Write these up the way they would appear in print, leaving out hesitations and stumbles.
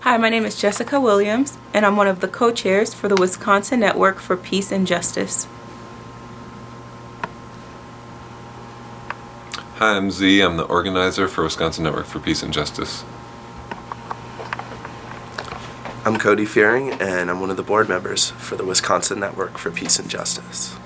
Hi, my name is Jessica Williams, and I'm one of the co-chairs for the Wisconsin Network for Peace and Justice. Hi, I'm Z. I'm the organizer for Wisconsin Network for Peace and Justice. I'm Cody Fearing, and I'm one of the board members for the Wisconsin Network for Peace and Justice.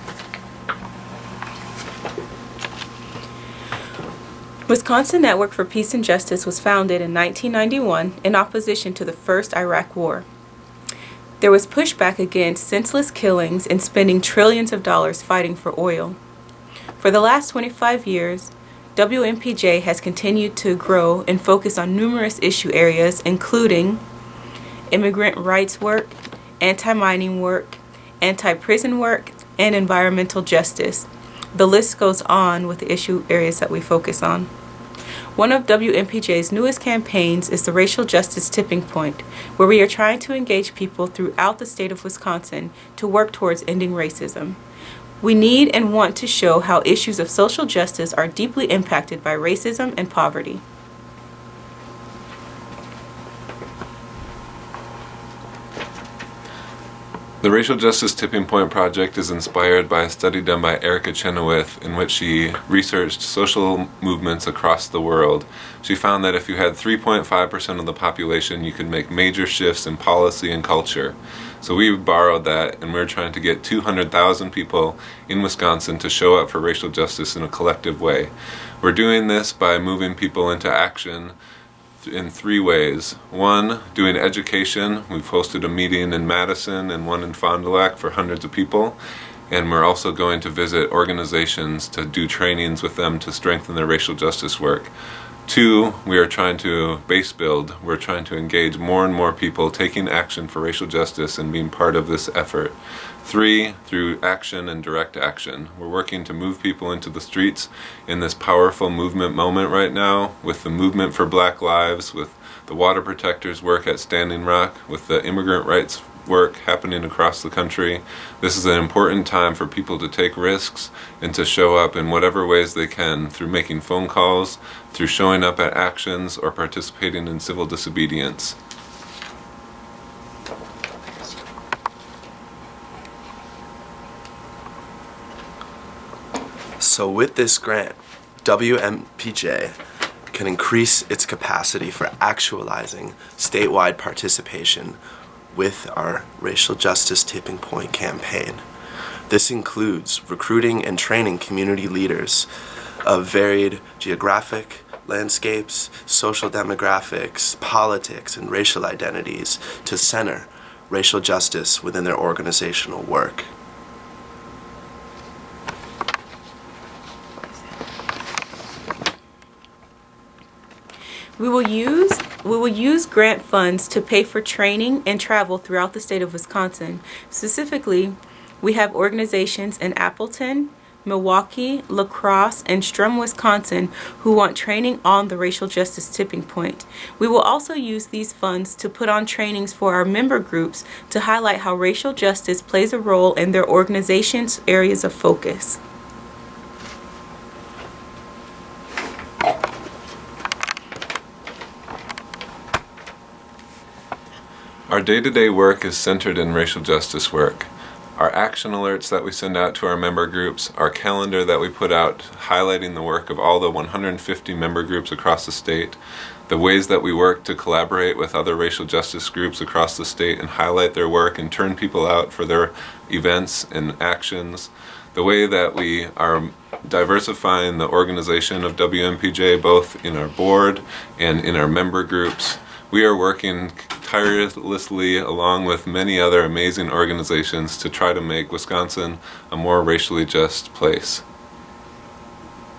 Wisconsin Network for Peace and Justice was founded in 1991 in opposition to the first Iraq War. There was pushback against senseless killings and spending trillions of dollars fighting for oil. For the last 25 years, WNPJ has continued to grow and focus on numerous issue areas, including immigrant rights work, anti-mining work, anti-prison work, and environmental justice. The list goes on with the issue areas that we focus on. One of WNPJ's newest campaigns is the Racial Justice Tipping Point, where we are trying to engage people throughout the state of Wisconsin to work towards ending racism. We need and want to show how issues of social justice are deeply impacted by racism and poverty. The Racial Justice Tipping Point project is inspired by a study done by Erica Chenoweth in which she researched social movements across the world. She found that if you had 3.5% of the population, you could make major shifts in policy and culture. So we borrowed that, and we're trying to get 200,000 people in Wisconsin to show up for racial justice in a collective way. We're doing this by moving people into action in three ways. One, doing education. We've hosted a meeting in Madison and one in Fond du Lac for hundreds of people. And we're also going to visit organizations to do trainings with them to strengthen their racial justice work. Two, we are trying to base build. We're trying to engage more and more people taking action for racial justice and being part of this effort. Three, through action and direct action. We're working to move people into the streets in this powerful movement moment right now, with the movement for Black Lives, with the water protectors work at Standing Rock, with the immigrant rights work happening across the country. This is an important time for people to take risks and to show up in whatever ways they can, through making phone calls, through showing up at actions, or participating in civil disobedience. So with this grant, WNPJ can increase its capacity for actualizing statewide participation with our Racial Justice Tipping Point campaign. This includes recruiting and training community leaders of varied geographic landscapes, social demographics, politics, and racial identities to center racial justice within their organizational work. We will use grant funds to pay for training and travel throughout the state of Wisconsin. Specifically, we have organizations in Appleton, Milwaukee, La Crosse, and Strum, Wisconsin who want training on the Racial Justice Tipping Point. We will also use these funds to put on trainings for our member groups to highlight how racial justice plays a role in their organization's areas of focus. Our day-to-day work is centered in racial justice work. Our action alerts that we send out to our member groups, our calendar that we put out highlighting the work of all the 150 member groups across the state, the ways that we work to collaborate with other racial justice groups across the state and highlight their work and turn people out for their events and actions, the way that we are diversifying the organization of WNPJ both in our board and in our member groups. We are working tirelessly along with many other amazing organizations to try to make Wisconsin a more racially just place.